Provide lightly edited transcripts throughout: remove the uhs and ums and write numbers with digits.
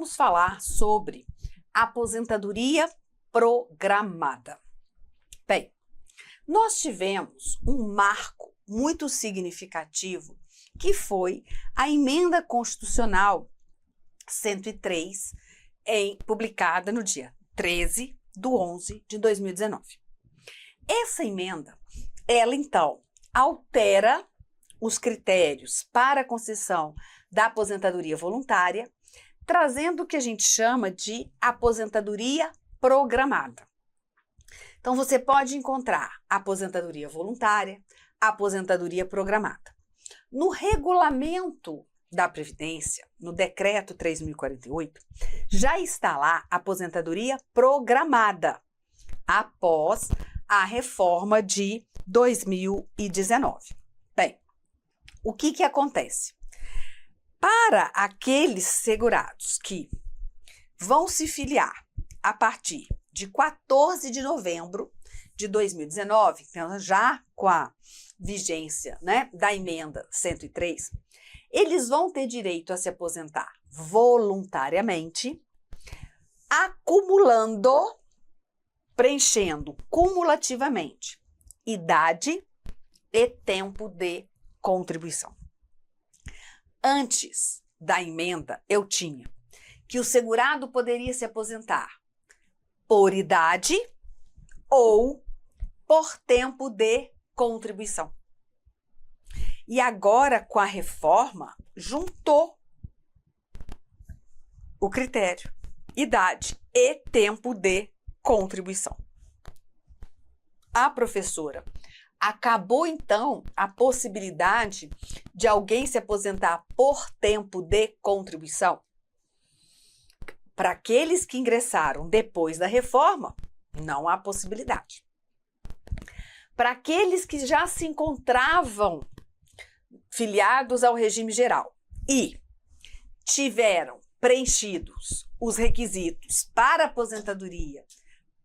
vamos falar sobre aposentadoria programada. Bem, nós tivemos um marco muito significativo que foi a Emenda Constitucional 103, publicada no dia 13/11/2019. Essa emenda, ela então altera os critérios para a concessão da aposentadoria voluntária, trazendo o que a gente chama de aposentadoria programada. Então, você pode encontrar aposentadoria voluntária, aposentadoria programada. No regulamento da Previdência, no decreto 3.048, já está lá a aposentadoria programada, após a reforma de 2019. Bem, o que acontece? Para aqueles segurados que vão se filiar a partir de 14 de novembro de 2019, então já com a vigência, da emenda 103, eles vão ter direito a se aposentar voluntariamente, acumulando, preenchendo cumulativamente idade e tempo de contribuição. Antes da emenda, eu tinha que o segurado poderia se aposentar por idade ou por tempo de contribuição. E agora, com a reforma, juntou o critério, idade e tempo de contribuição. A professora, acabou então a possibilidade de alguém se aposentar por tempo de contribuição? Para aqueles que ingressaram depois da reforma, não há possibilidade. Para aqueles que já se encontravam filiados ao regime geral e tiveram preenchidos os requisitos para aposentadoria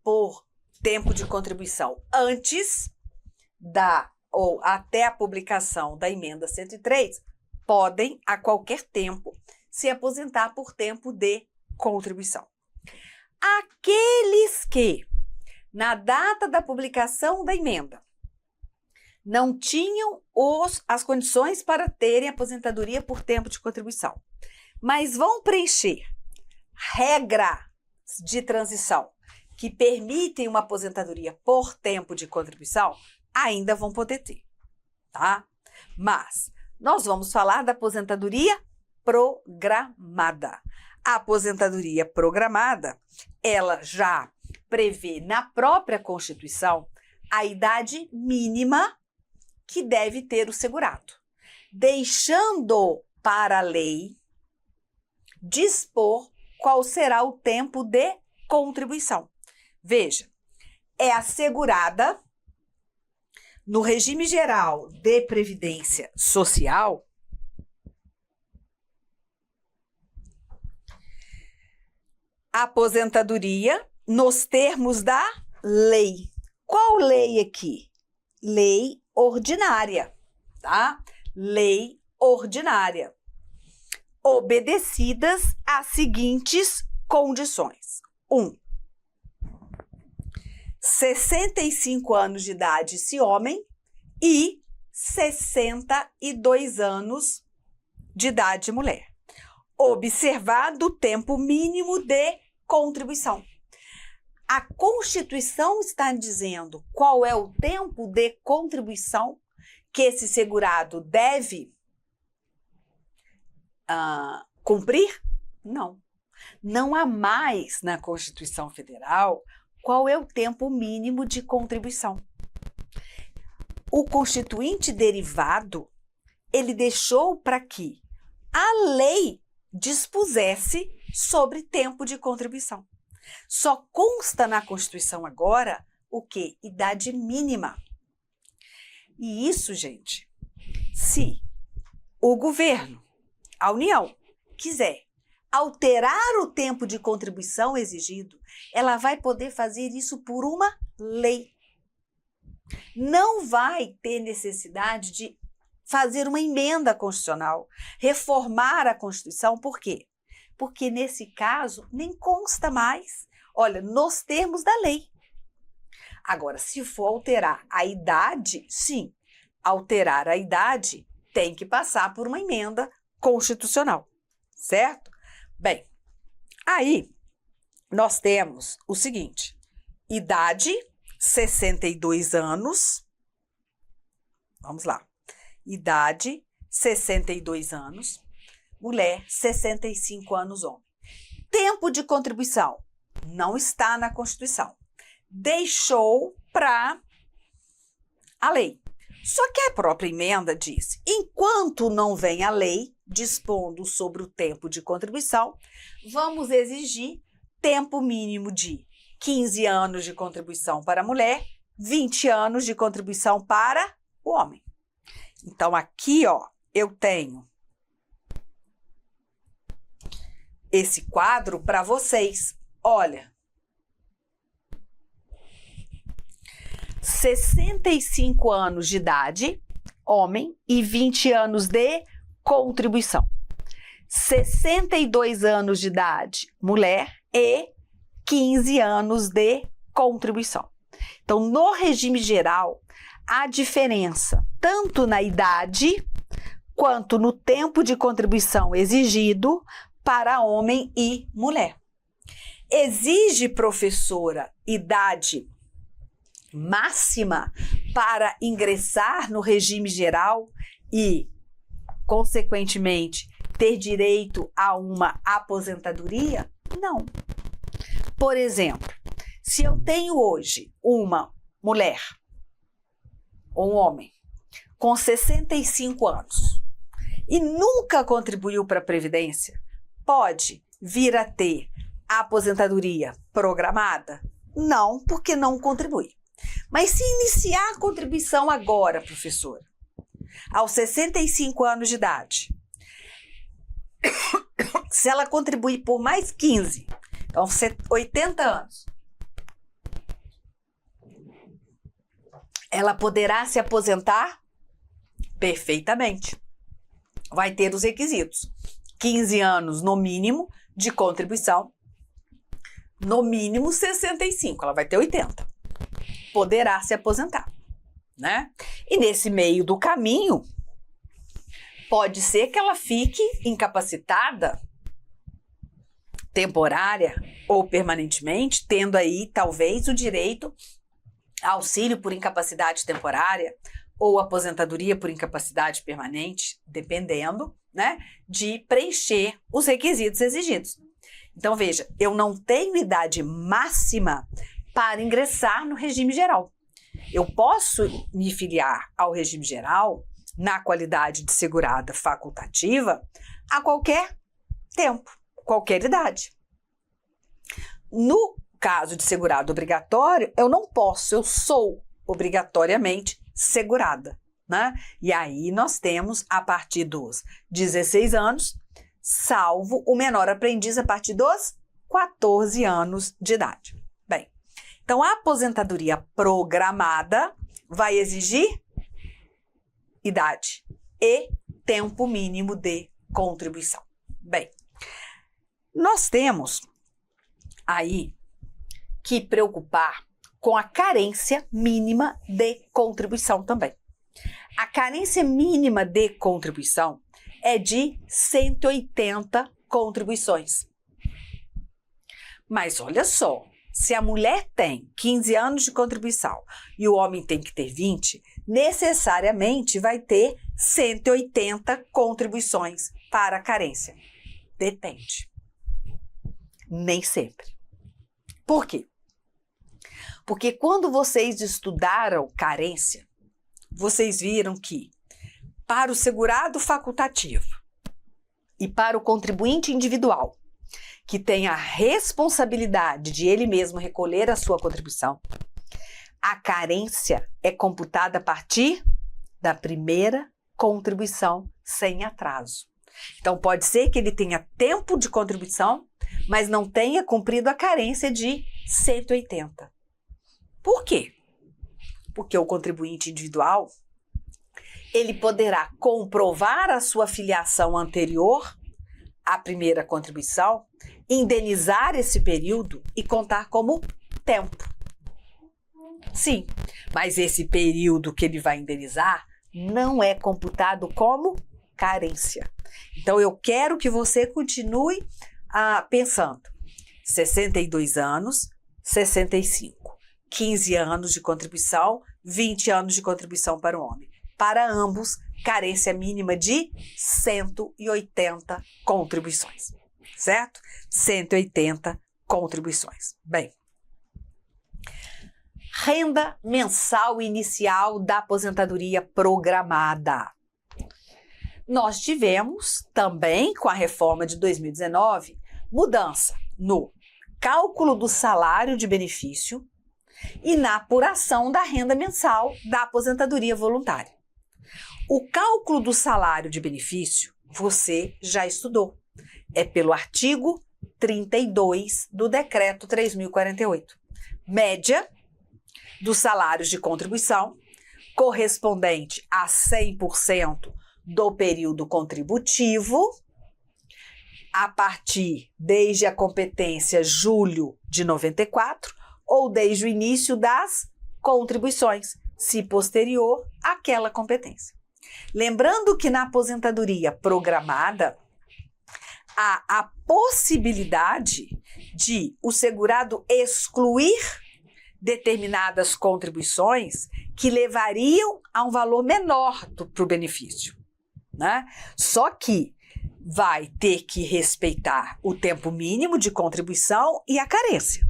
por tempo de contribuição antes ou até a publicação da emenda 103, podem a qualquer tempo se aposentar por tempo de contribuição. Aqueles que, na data da publicação da emenda, não tinham as condições para terem aposentadoria por tempo de contribuição, mas vão preencher regras de transição que permitem uma aposentadoria por tempo de contribuição, ainda vão poder ter, tá? Mas nós vamos falar da aposentadoria programada. A aposentadoria programada, ela já prevê na própria Constituição a idade mínima que deve ter o segurado, deixando para a lei dispor qual será o tempo de contribuição. Veja, é assegurada no regime geral de previdência social a aposentadoria nos termos da lei. Qual lei aqui? Lei ordinária, tá? Lei ordinária. Obedecidas às seguintes condições. 65 anos de idade se homem e 62 anos de idade mulher. Observado o tempo mínimo de contribuição. A Constituição está dizendo qual é o tempo de contribuição que esse segurado deve cumprir? Não. Não há mais na Constituição Federal qual é o tempo mínimo de contribuição. O Constituinte derivado, ele deixou para que a lei dispusesse sobre tempo de contribuição. Só consta na Constituição agora o quê? Idade mínima. E isso, gente, se o governo, a União, quiser alterar o tempo de contribuição exigido, ela vai poder fazer isso por uma lei. Não vai ter necessidade de fazer uma emenda constitucional, reformar a Constituição. Por quê? Porque nesse caso nem consta mais, olha, nos termos da lei. Agora, se for alterar a idade, sim, alterar a idade tem que passar por uma emenda constitucional, certo? Bem, aí nós temos o seguinte: idade, 62 anos. Vamos lá. Idade, 62 anos. Mulher, 65 anos, homem. Tempo de contribuição não está na Constituição. Deixou para a lei. Só que a própria emenda diz: enquanto não vem a lei dispondo sobre o tempo de contribuição, vamos exigir tempo mínimo de 15 anos de contribuição para a mulher, 20 anos de contribuição para o homem. Então, aqui, ó, eu tenho esse quadro para vocês. Olha, 65 anos de idade, homem, e 20 anos de contribuição. 62 anos de idade, mulher, e 15 anos de contribuição. Então, no regime geral, a diferença tanto na idade quanto no tempo de contribuição exigido para homem e mulher. Exige, professora, idade máxima para ingressar no regime geral e, consequentemente, ter direito a uma aposentadoria? Não. Por exemplo, se eu tenho hoje uma mulher ou um homem com 65 anos e nunca contribuiu para a Previdência, pode vir a ter a aposentadoria programada? Não, porque não contribui. Mas se iniciar a contribuição agora, professora, aos 65 anos de idade, se ela contribuir por mais 15, então 80 anos, ela poderá se aposentar perfeitamente. Vai ter os requisitos: 15 anos no mínimo de contribuição, no mínimo 65, ela vai ter 80. Poderá se aposentar, né? E nesse meio do caminho, pode ser que ela fique incapacitada, temporária ou permanentemente, tendo aí talvez o direito a auxílio por incapacidade temporária ou aposentadoria por incapacidade permanente, dependendo, né, de preencher os requisitos exigidos. Então, veja, eu não tenho idade máxima para ingressar no regime geral. Eu posso me filiar ao regime geral na qualidade de segurada facultativa a qualquer tempo, qualquer idade. No caso de segurado obrigatório, eu não posso, eu sou obrigatoriamente segurada, né? E aí nós temos a partir dos 16 anos, salvo o menor aprendiz a partir dos 14 anos de idade. Bem, então a aposentadoria programada vai exigir idade e tempo mínimo de contribuição. Bem, nós temos aí que preocupar com a carência mínima de contribuição também. A carência mínima de contribuição é de 180 contribuições. Mas olha só, se a mulher tem 15 anos de contribuição e o homem tem que ter 20, necessariamente vai ter 180 contribuições para a carência. Depende. Nem sempre. Por quê? Porque quando vocês estudaram carência, vocês viram que para o segurado facultativo e para o contribuinte individual, que tem a responsabilidade de ele mesmo recolher a sua contribuição, a carência é computada a partir da primeira contribuição sem atraso. Então, pode ser que ele tenha tempo de contribuição, mas não tenha cumprido a carência de 180. Por quê? Porque o contribuinte individual, ele poderá comprovar a sua filiação anterior a primeira contribuição, indenizar esse período e contar como tempo. Sim, mas esse período que ele vai indenizar não é computado como carência. Então, eu quero que você continue pensando. 62 anos, 65. 15 anos de contribuição, 20 anos de contribuição para o homem. Para ambos, carência mínima de 180 contribuições, certo? 180 contribuições. Bem, renda mensal inicial da aposentadoria programada. Nós tivemos também, com a reforma de 2019, mudança no cálculo do salário de benefício e na apuração da renda mensal da aposentadoria voluntária. O cálculo do salário de benefício você já estudou. É pelo artigo 32 do Decreto 3.048. Média dos salários de contribuição correspondente a 100% do período contributivo, a partir desde a competência julho de 94 ou desde o início das contribuições, se posterior àquela competência. Lembrando que na aposentadoria programada, há a possibilidade de o segurado excluir determinadas contribuições que levariam a um valor menor para o benefício, né? Só que vai ter que respeitar o tempo mínimo de contribuição e a carência.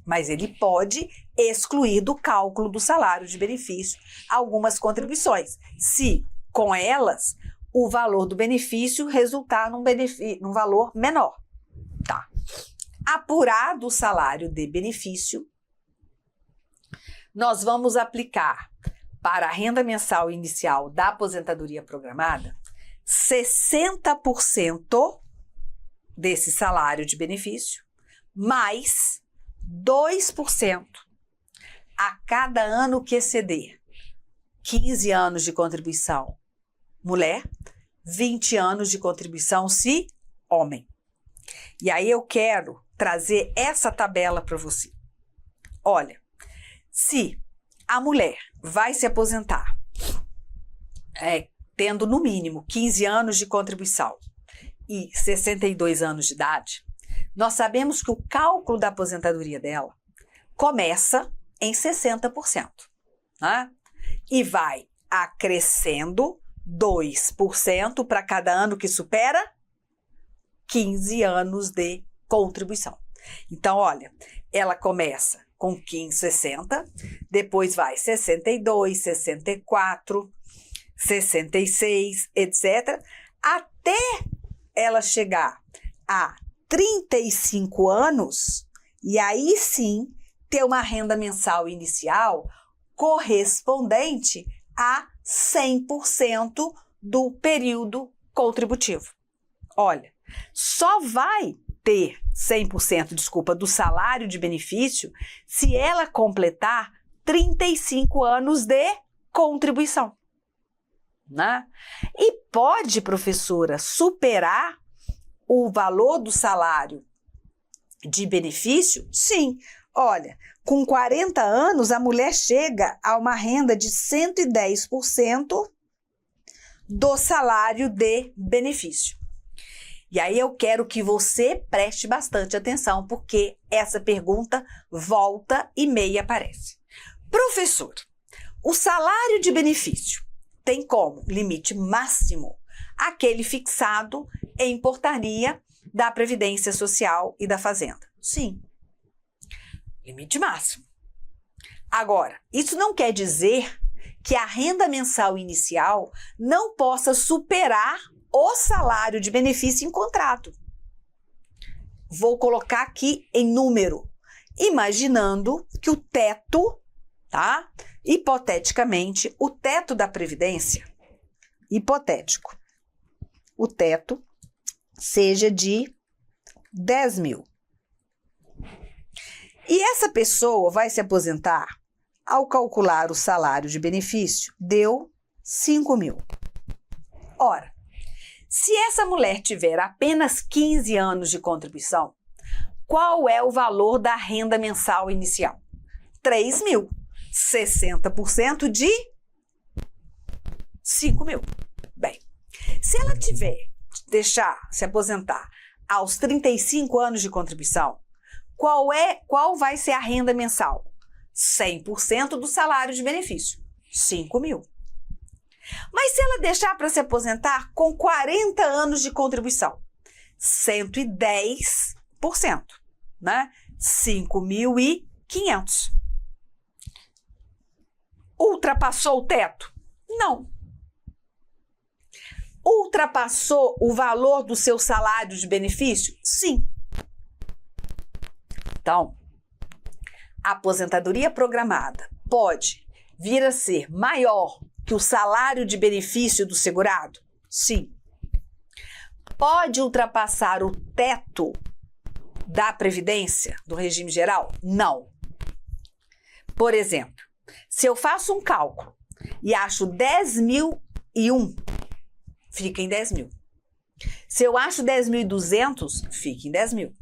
Mas ele pode excluir do cálculo do salário de benefício algumas contribuições, se com elas o valor do benefício resultar num valor menor. Tá. Apurado o salário de benefício, nós vamos aplicar para a renda mensal inicial da aposentadoria programada 60% desse salário de benefício, mais 2% a cada ano que exceder 15 anos de contribuição mulher, 20 anos de contribuição se homem. E aí eu quero trazer essa tabela para você. Olha, se a mulher vai se aposentar tendo no mínimo 15 anos de contribuição e 62 anos de idade, nós sabemos que o cálculo da aposentadoria dela começa em 60%, né? E vai acrescendo 2% para cada ano que supera 15 anos de contribuição. Então, olha, ela começa com 60, depois vai 62, 64, 66, etc., até ela chegar a 35 anos, e aí sim ter uma renda mensal inicial correspondente a 100% do período contributivo. Olha, só vai ter 100%, do salário de benefício se ela completar 35 anos de contribuição, né? E pode, professora, superar o valor do salário de benefício? Sim. Olha, com 40 anos, a mulher chega a uma renda de 110% do salário de benefício. E aí eu quero que você preste bastante atenção, porque essa pergunta volta e meia aparece. Professor, o salário de benefício tem como limite máximo aquele fixado em portaria da Previdência Social e da Fazenda? Sim. Limite máximo. Agora, isso não quer dizer que a renda mensal inicial não possa superar o salário de benefício em contrato. Vou colocar aqui em número, imaginando que o teto, tá? Hipoteticamente, o teto da Previdência, hipotético, o teto seja de 10 mil. E essa pessoa vai se aposentar, ao calcular o salário de benefício, deu 5 mil. Ora, Se essa mulher tiver apenas 15 anos de contribuição, qual é o valor da renda mensal inicial? 3 mil. 60% de 5 mil. Bem, se ela deixar se aposentar aos 35 anos de contribuição, qual vai ser a renda mensal? 100% do salário de benefício, 5 mil. Mas se ela deixar para se aposentar com 40 anos de contribuição, 110%, né? 5.500. Ultrapassou o teto? Não. Ultrapassou o valor do seu salário de benefício? Sim. Então, a aposentadoria programada pode vir a ser maior que o salário de benefício do segurado? Sim. Pode ultrapassar o teto da Previdência, do regime geral? Não. Por exemplo, se eu faço um cálculo e acho 10.001, fica em 10 mil. Se eu acho 10.200, fica em 10 mil.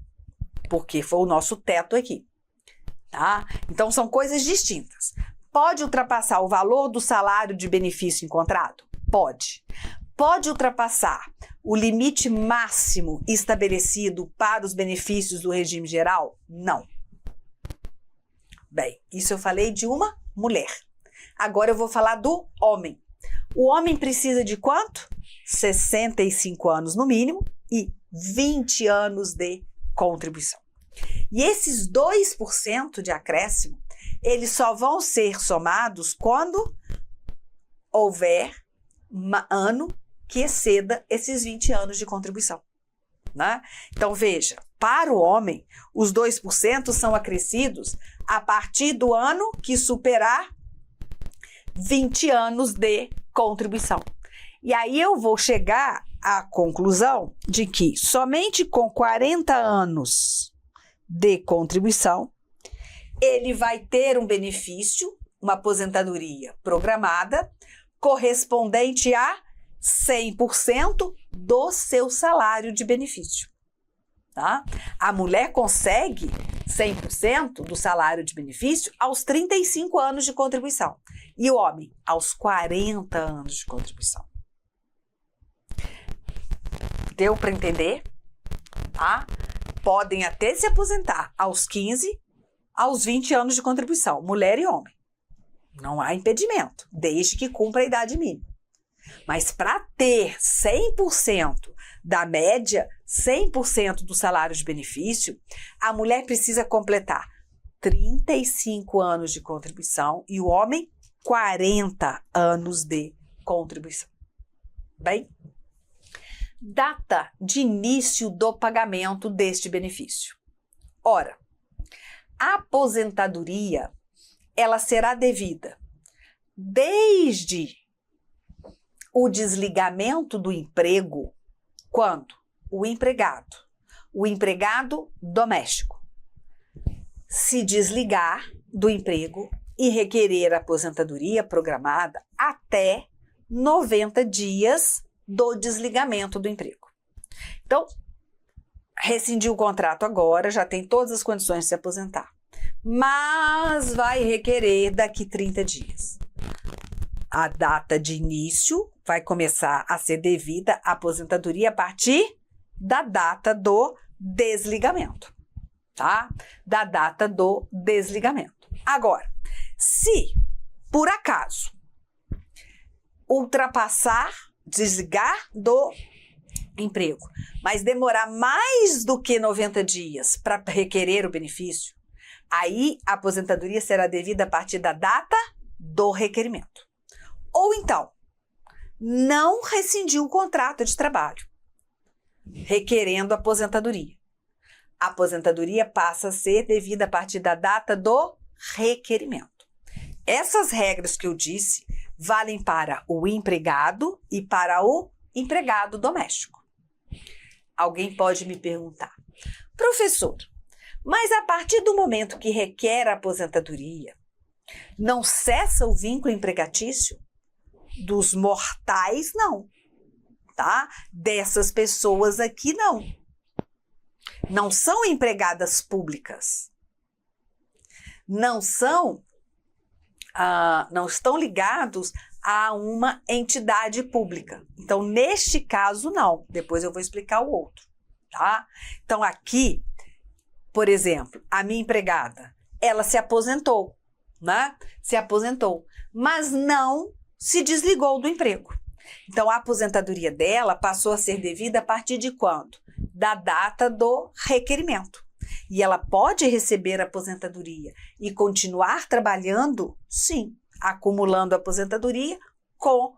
Porque foi o nosso teto aqui. Tá? Então, são coisas distintas. Pode ultrapassar o valor do salário de benefício encontrado? Pode. Pode ultrapassar o limite máximo estabelecido para os benefícios do regime geral? Não. Bem, isso eu falei de uma mulher. Agora eu vou falar do homem. O homem precisa de quanto? 65 anos no mínimo e 20 anos de contribuição. E esses 2% de acréscimo, eles só vão ser somados quando houver um ano que exceda esses 20 anos de contribuição, né? Então, veja, para o homem, os 2% são acrescidos a partir do ano que superar 20 anos de contribuição. E aí eu vou chegar à conclusão de que somente com 40 anos de contribuição, ele vai ter um benefício, uma aposentadoria programada, correspondente a 100% do seu salário de benefício. Tá? A mulher consegue 100% do salário de benefício aos 35 anos de contribuição. E o homem, aos 40 anos de contribuição. Deu para entender? Tá? Podem até se aposentar aos 15, aos 20 anos de contribuição, mulher e homem. Não há impedimento, desde que cumpra a idade mínima. Mas para ter 100% da média, 100% do salário de benefício, a mulher precisa completar 35 anos de contribuição e o homem 40 anos de contribuição. Bem, data de início do pagamento deste benefício. Ora, a aposentadoria, ela será devida desde o desligamento do emprego, quando o empregado doméstico, se desligar do emprego e requerer a aposentadoria programada até 90 dias do desligamento do emprego. Então, rescindiu o contrato agora, já tem todas as condições de se aposentar, mas vai requerer daqui 30 dias. A data de início vai começar a ser devida à aposentadoria a partir da data do desligamento, tá? Da data do desligamento. Agora, se por acaso desligar do emprego, mas demorar mais do que 90 dias para requerer o benefício, aí a aposentadoria será devida a partir da data do requerimento. Ou então, não rescindiu o contrato de trabalho, requerendo aposentadoria. A aposentadoria passa a ser devida a partir da data do requerimento. Essas regras que eu disse valem para o empregado e para o empregado doméstico. Alguém pode me perguntar, professor, mas a partir do momento que requer a aposentadoria, não cessa o vínculo empregatício? Dos mortais, não. tá? Dessas pessoas aqui, não. Não são empregadas públicas. Não estão ligados a uma entidade pública. Então, neste caso, não. Depois eu vou explicar o outro, tá? Então, aqui, por exemplo, a minha empregada, ela se aposentou, né? Se aposentou, mas não se desligou do emprego. Então, a aposentadoria dela passou a ser devida a partir de quando? Da data do requerimento. E ela pode receber a aposentadoria e continuar trabalhando? Sim, acumulando a aposentadoria com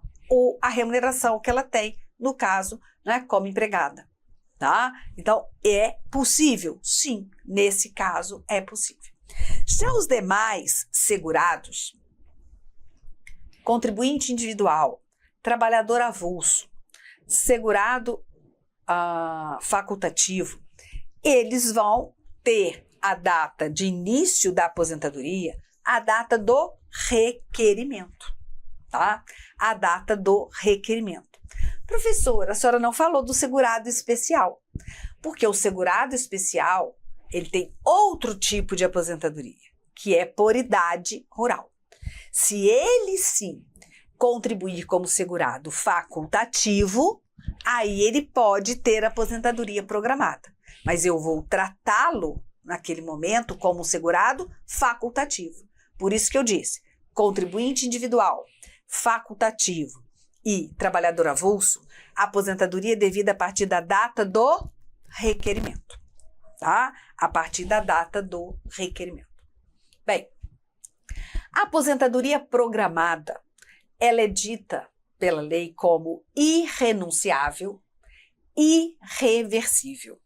a remuneração que ela tem, no caso, né, como empregada. Tá? Então, é possível? Sim, nesse caso é possível. Já os demais segurados, contribuinte individual, trabalhador avulso, segurado facultativo, eles vão ter a data de início da aposentadoria, a data do requerimento, tá? A data do requerimento. Professora, a senhora não falou do segurado especial, porque o segurado especial, ele tem outro tipo de aposentadoria, que é por idade rural. Se ele sim contribuir como segurado facultativo, aí ele pode ter aposentadoria programada. Mas eu vou tratá-lo naquele momento como segurado facultativo. Por isso que eu disse, contribuinte individual, facultativo e trabalhador avulso, aposentadoria devida a partir da data do requerimento, tá? A partir da data do requerimento. Bem, a aposentadoria programada, ela é dita pela lei como irrenunciável e irreversível.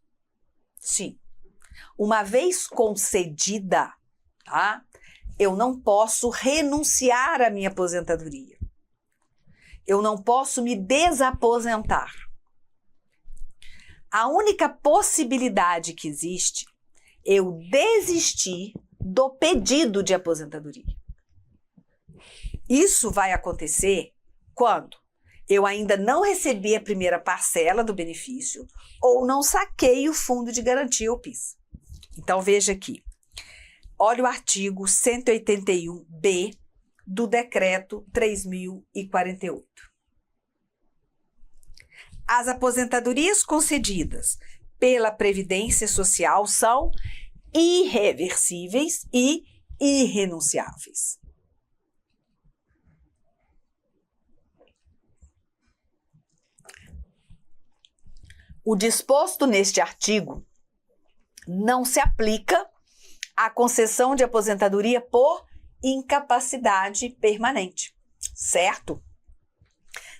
Sim, uma vez concedida, tá? Eu não posso renunciar à minha aposentadoria. Eu não posso me desaposentar. A única possibilidade que existe é eu desistir do pedido de aposentadoria. Isso vai acontecer quando eu ainda não recebi a primeira parcela do benefício ou não saquei o fundo de garantia ou PIS. Então, veja aqui. Olha o artigo 181B do Decreto 3.048. As aposentadorias concedidas pela Previdência Social são irreversíveis e irrenunciáveis. O disposto neste artigo não se aplica à concessão de aposentadoria por incapacidade permanente, certo?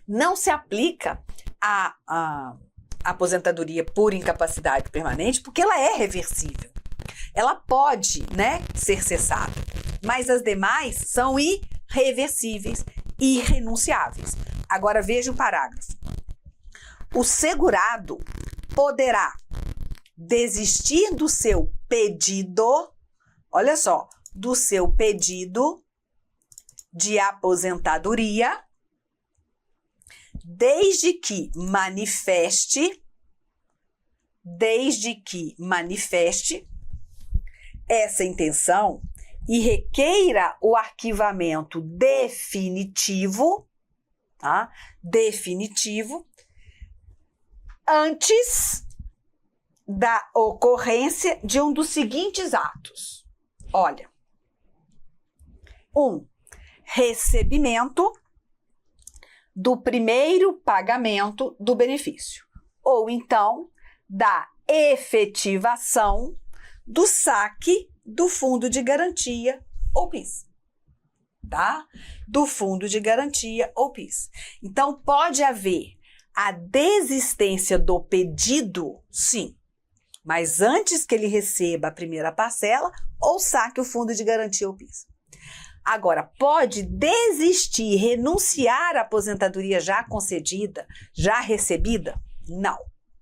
Não se aplica à aposentadoria por incapacidade permanente porque ela é reversível. Ela pode, né, ser cessada, mas as demais são irreversíveis e irrenunciáveis. Agora veja o parágrafo. O segurado poderá desistir do seu pedido, olha só, do seu pedido de aposentadoria, desde que manifeste essa intenção e requeira o arquivamento definitivo, tá? Definitivo, antes da ocorrência de um dos seguintes atos. Olha, 1. Recebimento do primeiro pagamento do benefício, ou então da efetivação do saque do fundo de garantia ou PIS, tá? Do fundo de garantia ou PIS. Então, pode haver a desistência do pedido, sim, mas antes que ele receba a primeira parcela ou saque o fundo de garantia ou PIS. Agora, pode desistir, renunciar à aposentadoria já concedida, já recebida? Não,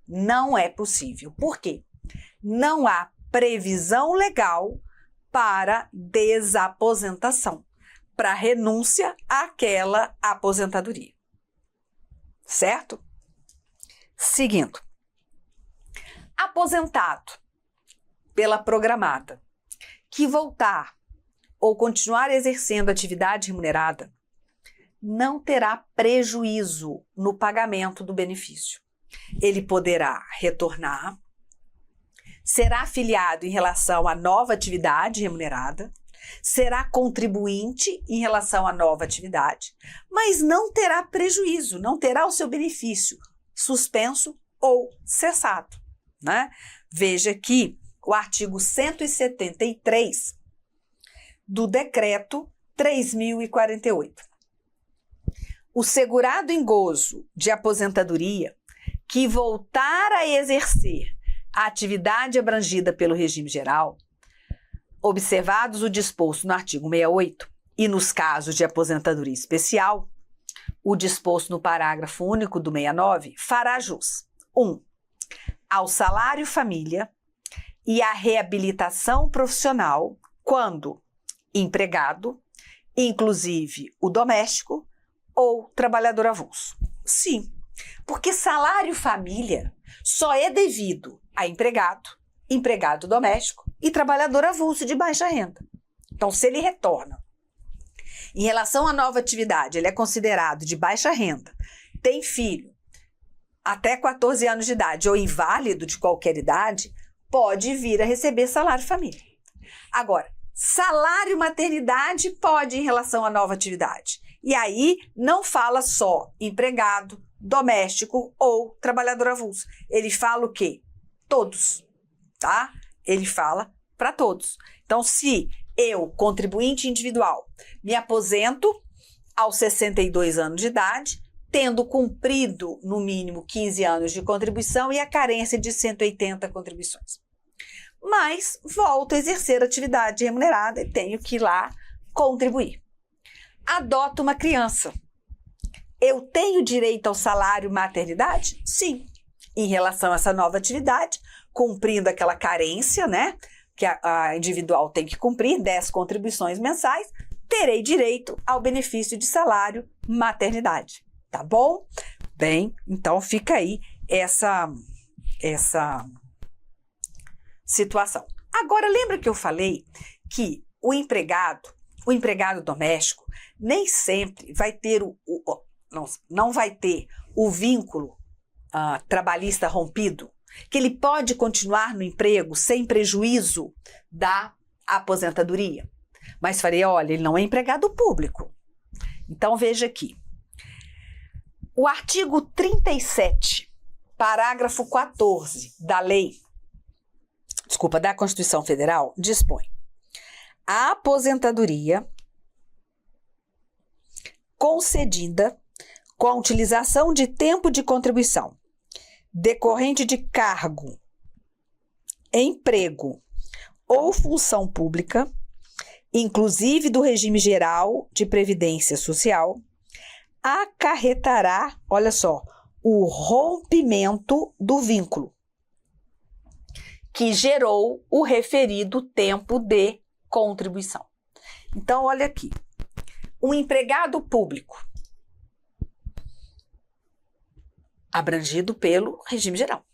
não é possível. Por quê? Não há previsão legal para desaposentação, para renúncia àquela aposentadoria. Certo? Seguindo. Aposentado pela programada que voltar ou continuar exercendo atividade remunerada não terá prejuízo no pagamento do benefício. Ele poderá retornar, será afiliado em relação à nova atividade remunerada, será contribuinte em relação à nova atividade, mas não terá prejuízo, não terá o seu benefício suspenso ou cessado, né? Veja aqui o artigo 173 do Decreto 3.048. O segurado em gozo de aposentadoria que voltar a exercer a atividade abrangida pelo regime geral, observados o disposto no artigo 68 e nos casos de aposentadoria especial, o disposto no parágrafo único do 69, fará jus 1. Ao salário família e à reabilitação profissional quando empregado, inclusive o doméstico, ou trabalhador avulso. Sim, porque salário família só é devido a empregado, empregado doméstico e trabalhador avulso de baixa renda. Então, se ele retorna, em relação à nova atividade, ele é considerado de baixa renda, tem filho até 14 anos de idade ou inválido de qualquer idade, pode vir a receber salário família. Agora, salário maternidade pode em relação à nova atividade. E aí não fala só empregado, doméstico ou trabalhador avulso. Ele fala o quê? Todos, tá? Ele fala para todos. Então, se eu, contribuinte individual, me aposento aos 62 anos de idade, tendo cumprido no mínimo 15 anos de contribuição e a carência de 180 contribuições. Mas volto a exercer atividade remunerada e tenho que ir lá contribuir. Adoto uma criança. Eu tenho direito ao salário maternidade? Sim. Em relação a essa nova atividade, cumprindo aquela carência, né, que a individual tem que cumprir, 10 contribuições mensais, terei direito ao benefício de salário maternidade. Tá bom? Bem, então fica aí essa situação. Agora, lembra que eu falei que o empregado doméstico nem sempre vai ter não vai ter o vínculo trabalhista rompido, que ele pode continuar no emprego sem prejuízo da aposentadoria. Mas falei, olha, ele não é empregado público. Então, veja aqui. O artigo 37, parágrafo 14 da Constituição Federal, dispõe: a aposentadoria concedida com a utilização de tempo de contribuição decorrente de cargo, emprego ou função pública, inclusive do regime geral de previdência social, acarretará, olha só, o rompimento do vínculo que gerou o referido tempo de contribuição. Então, olha aqui, um empregado público abrangido pelo regime geral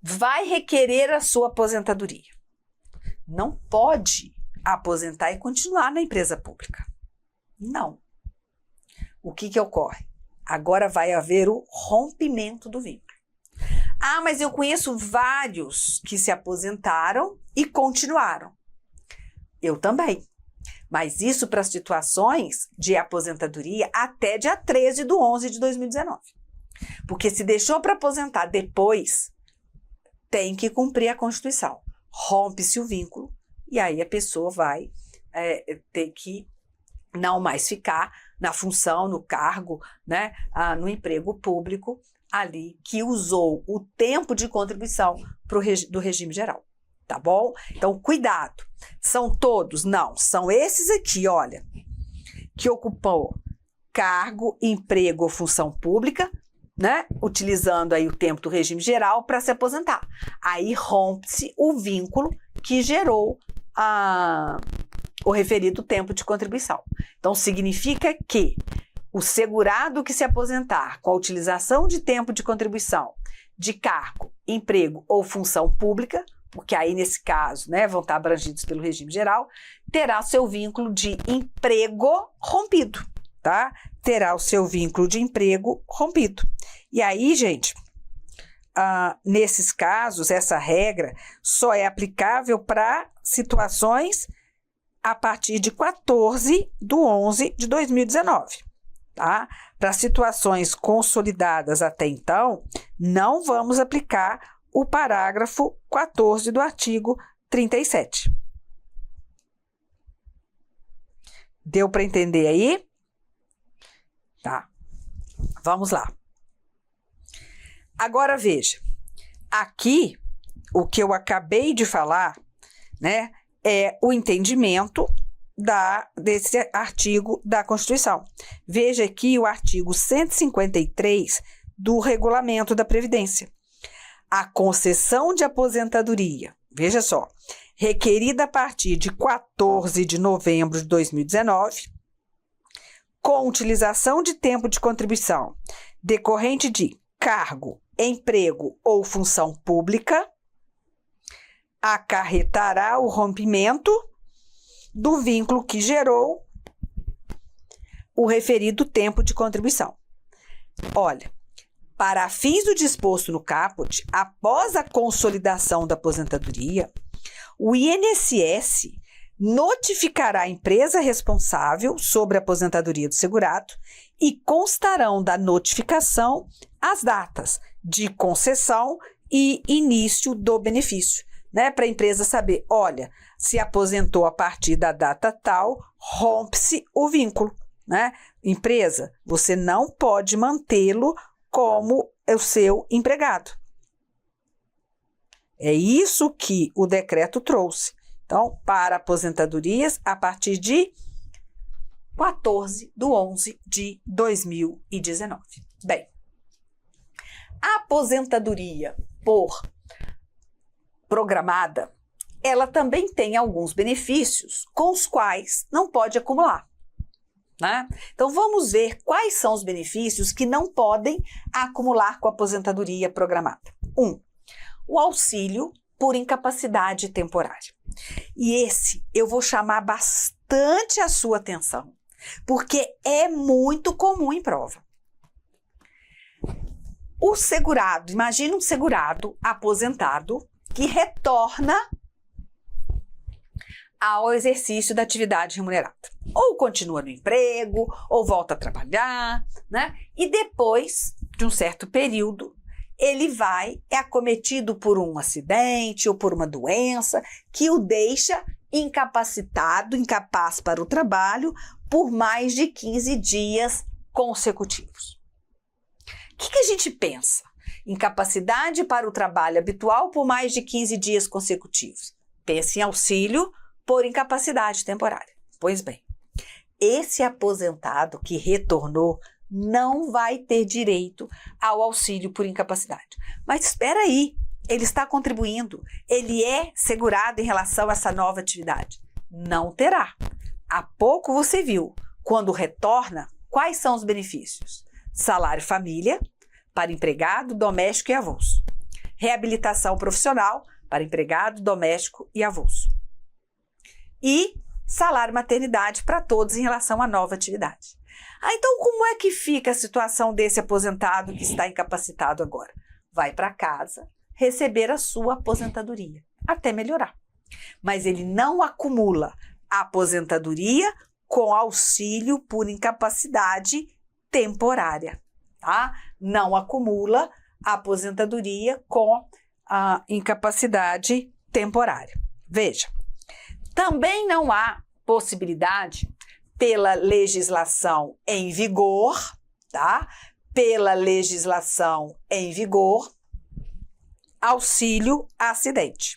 vai requerer a sua aposentadoria. Não pode aposentar e continuar na empresa pública. Não. O que ocorre? Agora vai haver o rompimento do vínculo. Ah, mas eu conheço vários que se aposentaram e continuaram. Eu também. Mas isso para situações de aposentadoria até dia 13/11/2019. Porque se deixou para aposentar depois, tem que cumprir a Constituição. Rompe-se o vínculo e aí a pessoa vai ter que não mais ficar na função, no cargo, né, no emprego público ali que usou o tempo de contribuição do regime geral, tá bom? Então, cuidado. São todos? Não, são esses aqui, olha, que ocupou cargo, emprego ou função pública, né, utilizando aí o tempo do regime geral para se aposentar. Aí rompe-se o vínculo que gerou o referido tempo de contribuição. Então, significa que o segurado que se aposentar com a utilização de tempo de contribuição de cargo, emprego ou função pública, porque aí nesse caso, né, vão estar abrangidos pelo regime geral, terá seu vínculo de emprego rompido, tá? Terá o seu vínculo de emprego rompido. E aí, gente, nesses casos, essa regra só é aplicável para situações a partir de 14/11/2019. Tá? Para situações consolidadas até então, não vamos aplicar o parágrafo 14 do artigo 37. Deu para entender aí? Tá. Vamos lá. Agora veja, aqui o que eu acabei de falar, né, é o entendimento desse artigo da Constituição. Veja aqui o artigo 153 do Regulamento da Previdência. A concessão de aposentadoria, veja só, requerida a partir de 14 de novembro de 2019, com utilização de tempo de contribuição decorrente de cargo, emprego ou função pública, acarretará o rompimento do vínculo que gerou o referido tempo de contribuição. Olha, para fins do disposto no caput, após a consolidação da aposentadoria, o INSS notificará a empresa responsável sobre a aposentadoria do segurado e constarão da notificação as datas de concessão e início do benefício, né? Para a empresa saber, olha, se aposentou a partir da data tal, rompe-se o vínculo, né? Empresa, você não pode mantê-lo como o seu empregado. É isso que o decreto trouxe. Então, para aposentadorias a partir de 14/11/2019. Bem, a aposentadoria por programada, ela também tem alguns benefícios com os quais não pode acumular, né? Então, vamos ver quais são os benefícios que não podem acumular com a aposentadoria programada. 1. O auxílio por incapacidade temporária. E esse eu vou chamar bastante a sua atenção, porque é muito comum em prova. O segurado, imagine um segurado aposentado que retorna ao exercício da atividade remunerada. Ou continua no emprego, ou volta a trabalhar, né? E depois de um certo período, ele é acometido por um acidente ou por uma doença que o deixa incapacitado, incapaz para o trabalho por mais de 15 dias consecutivos. O que a gente pensa? Incapacidade para o trabalho habitual por mais de 15 dias consecutivos. Pense em auxílio por incapacidade temporária. Pois bem, esse aposentado que retornou não vai ter direito ao auxílio por incapacidade. Mas espera aí, ele está contribuindo, ele é segurado em relação a essa nova atividade. Não terá. Há pouco você viu, quando retorna, quais são os benefícios? Salário família, para empregado, doméstico e avulso. Reabilitação profissional, para empregado, doméstico e avulso. E salário maternidade para todos em relação à nova atividade. Então, como é que fica a situação desse aposentado que está incapacitado agora? Vai para casa receber a sua aposentadoria, até melhorar. Mas ele não acumula a aposentadoria com auxílio por incapacidade temporária, tá? Não acumula a aposentadoria com a incapacidade temporária. Veja, também não há possibilidade pela legislação em vigor, tá? Pela legislação em vigor, auxílio acidente.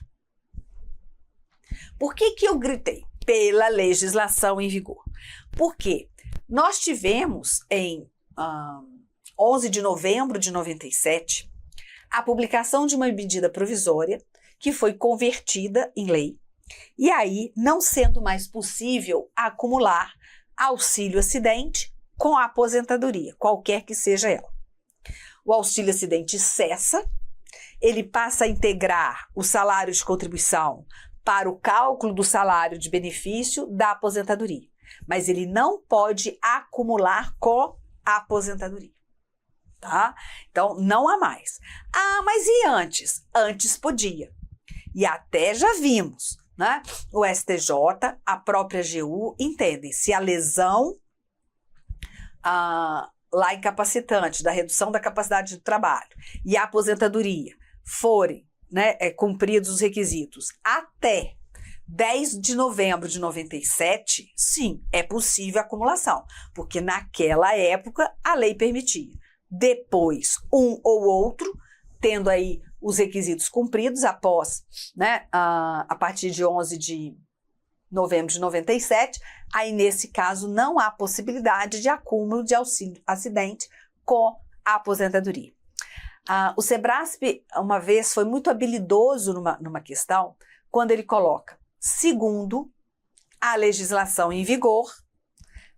Por que eu gritei? Pela legislação em vigor. Porque nós tivemos em 11 de novembro de 97 a publicação de uma medida provisória que foi convertida em lei. E aí, não sendo mais possível acumular auxílio acidente com a aposentadoria, qualquer que seja ela. O auxílio acidente cessa, ele passa a integrar o salário de contribuição para o cálculo do salário de benefício da aposentadoria, mas ele não pode acumular com a aposentadoria, tá? Então, não há mais. Ah, mas e antes? Antes podia. E até já vimos, né? O STJ, a própria AGU, entendem se a lesão lá incapacitante, da redução da capacidade de trabalho e a aposentadoria forem, né, cumpridos os requisitos até 10 de novembro de 97, sim, é possível a acumulação, porque naquela época a lei permitia. Depois, um ou outro, tendo aí os requisitos cumpridos após, né, a partir de 11 de novembro de 97, aí nesse caso não há possibilidade de acúmulo de auxílio acidente com a aposentadoria. O Sebrasp, uma vez, foi muito habilidoso numa questão, quando ele coloca, segundo a legislação em vigor,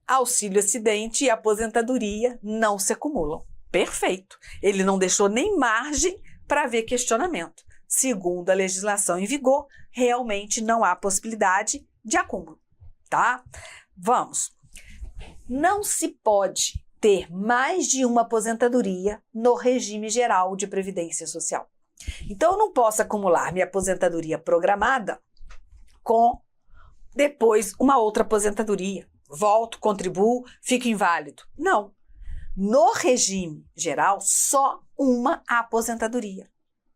auxílio acidente e aposentadoria não se acumulam. Perfeito. Ele não deixou nem margem para haver questionamento. Segundo a legislação em vigor, realmente não há possibilidade de acúmulo, tá? Vamos. Não se pode ter mais de uma aposentadoria no regime geral de previdência social. Então, eu não posso acumular minha aposentadoria programada com depois uma outra aposentadoria. Volto, contribuo, fico inválido. Não. No regime geral, só uma aposentadoria,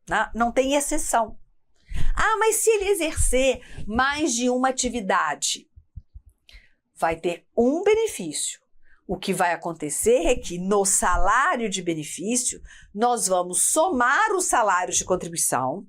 né? Não tem exceção. Ah, mas se ele exercer mais de uma atividade, vai ter um benefício. O que vai acontecer é que no salário de benefício, nós vamos somar os salários de contribuição,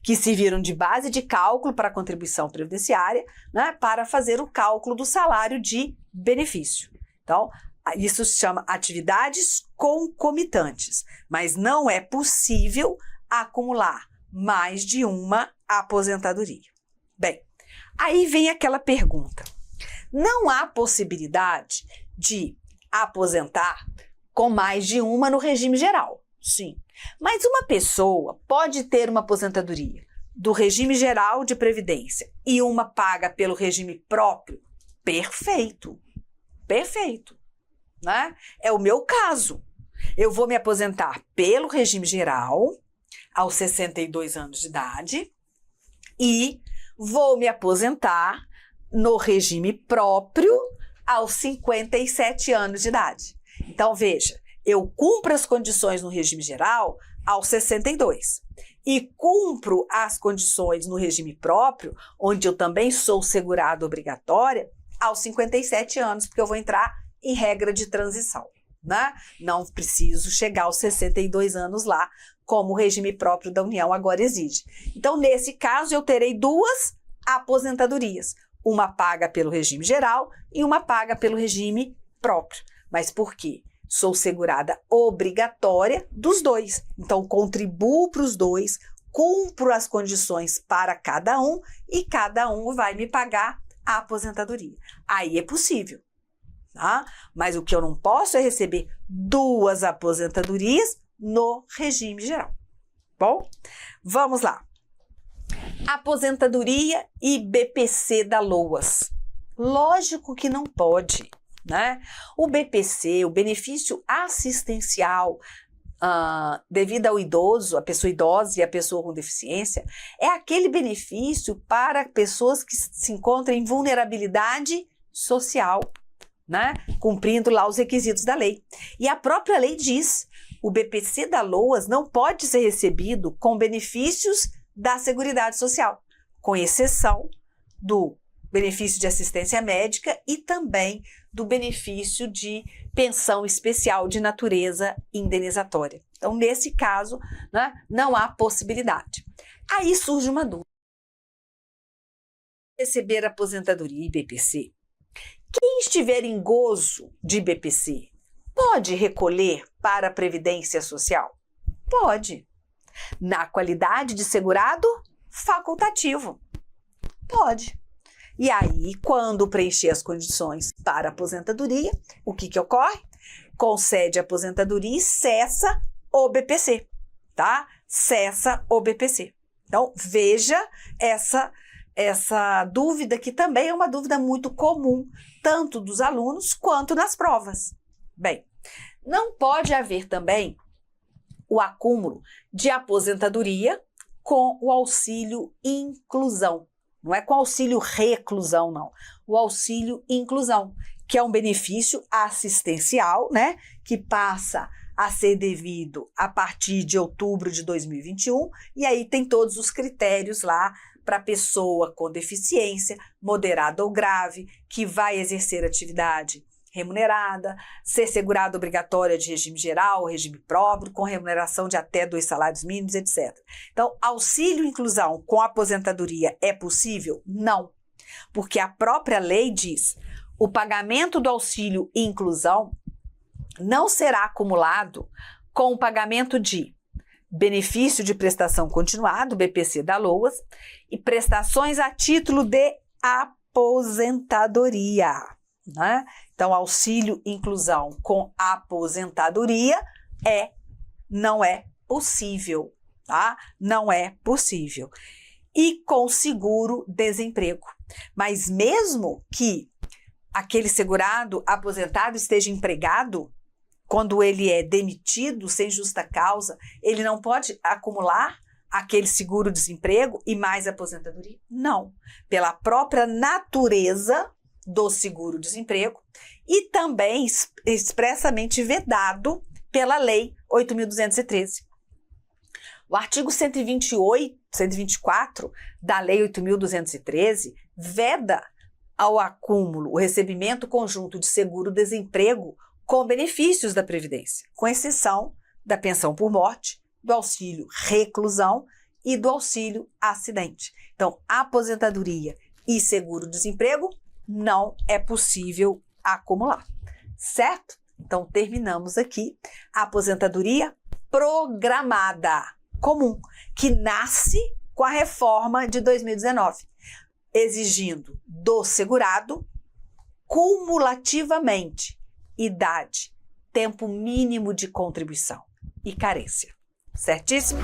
que serviram de base de cálculo para a contribuição previdenciária, né, para fazer o cálculo do salário de benefício. Então, isso se chama atividades concomitantes, mas não é possível acumular mais de uma aposentadoria. Bem, aí vem aquela pergunta. Não há possibilidade de aposentar com mais de uma no regime geral? Sim. Mas uma pessoa pode ter uma aposentadoria do regime geral de previdência e uma paga pelo regime próprio? Perfeito. Perfeito. Né? É o meu caso. Eu vou me aposentar pelo regime geral aos 62 anos de idade e vou me aposentar no regime próprio aos 57 anos de idade. Então, veja, eu cumpro as condições no regime geral aos 62 e cumpro as condições no regime próprio, onde eu também sou segurada obrigatória, aos 57 anos, porque eu vou entrar em regra de transição, né? Não preciso chegar aos 62 anos lá, como o regime próprio da União agora exige. Então, nesse caso, eu terei duas aposentadorias, uma paga pelo regime geral e uma paga pelo regime próprio. Mas por quê? Sou segurada obrigatória dos dois. Então, contribuo para os dois, cumpro as condições para cada um e cada um vai me pagar a aposentadoria. Aí é possível. Tá? Mas o que eu não posso é receber duas aposentadorias no regime geral. Bom, vamos lá. Aposentadoria e BPC da LOAS. Lógico que não pode, né? O BPC, o benefício assistencial devido ao idoso, a pessoa idosa e a pessoa com deficiência, é aquele benefício para pessoas que se encontram em vulnerabilidade social, né? Cumprindo lá os requisitos da lei. E a própria lei diz, o BPC da LOAS não pode ser recebido com benefícios da Seguridade Social, com exceção do benefício de assistência médica e também do benefício de pensão especial de natureza indenizatória. Então, nesse caso, né, não há possibilidade. Aí surge uma dúvida. Receber aposentadoria e BPC, quem estiver em gozo de BPC pode recolher para a Previdência Social? Pode. Na qualidade de segurado facultativo? Pode. E aí, quando preencher as condições para aposentadoria, o que ocorre? Concede a aposentadoria e cessa o BPC, tá? Cessa o BPC. Então, veja essa dúvida, que também é uma dúvida muito comum, tanto dos alunos quanto nas provas. Bem, não pode haver também o acúmulo de aposentadoria com o auxílio inclusão. Não é com auxílio reclusão, não. O auxílio inclusão, que é um benefício assistencial, né, que passa a ser devido a partir de outubro de 2021, e aí tem todos os critérios lá para pessoa com deficiência moderada ou grave, que vai exercer atividade remunerada, ser segurado obrigatória de regime geral ou regime próprio, com remuneração de até 2 salários mínimos, etc. Então, auxílio inclusão com aposentadoria é possível? Não, porque a própria lei diz: o pagamento do auxílio inclusão não será acumulado com o pagamento de benefício de prestação continuada, BPC da LOAS, e prestações a título de aposentadoria, né? Então, auxílio inclusão com aposentadoria não é possível, tá? Não é possível. E com seguro-desemprego. Mas mesmo que aquele segurado aposentado esteja empregado, quando ele é demitido sem justa causa, ele não pode acumular aquele seguro-desemprego e mais aposentadoria? Não. Pela própria natureza do seguro-desemprego e também expressamente vedado pela Lei 8.213. O artigo 124 da Lei 8.213 veda ao acúmulo o recebimento conjunto de seguro-desemprego com benefícios da Previdência, com exceção da pensão por morte, do auxílio reclusão e do auxílio acidente. Então, aposentadoria e seguro-desemprego não é possível acumular, certo? Então, terminamos aqui a aposentadoria programada comum, que nasce com a reforma de 2019, exigindo do segurado cumulativamente idade, tempo mínimo de contribuição e carência. Certíssimo?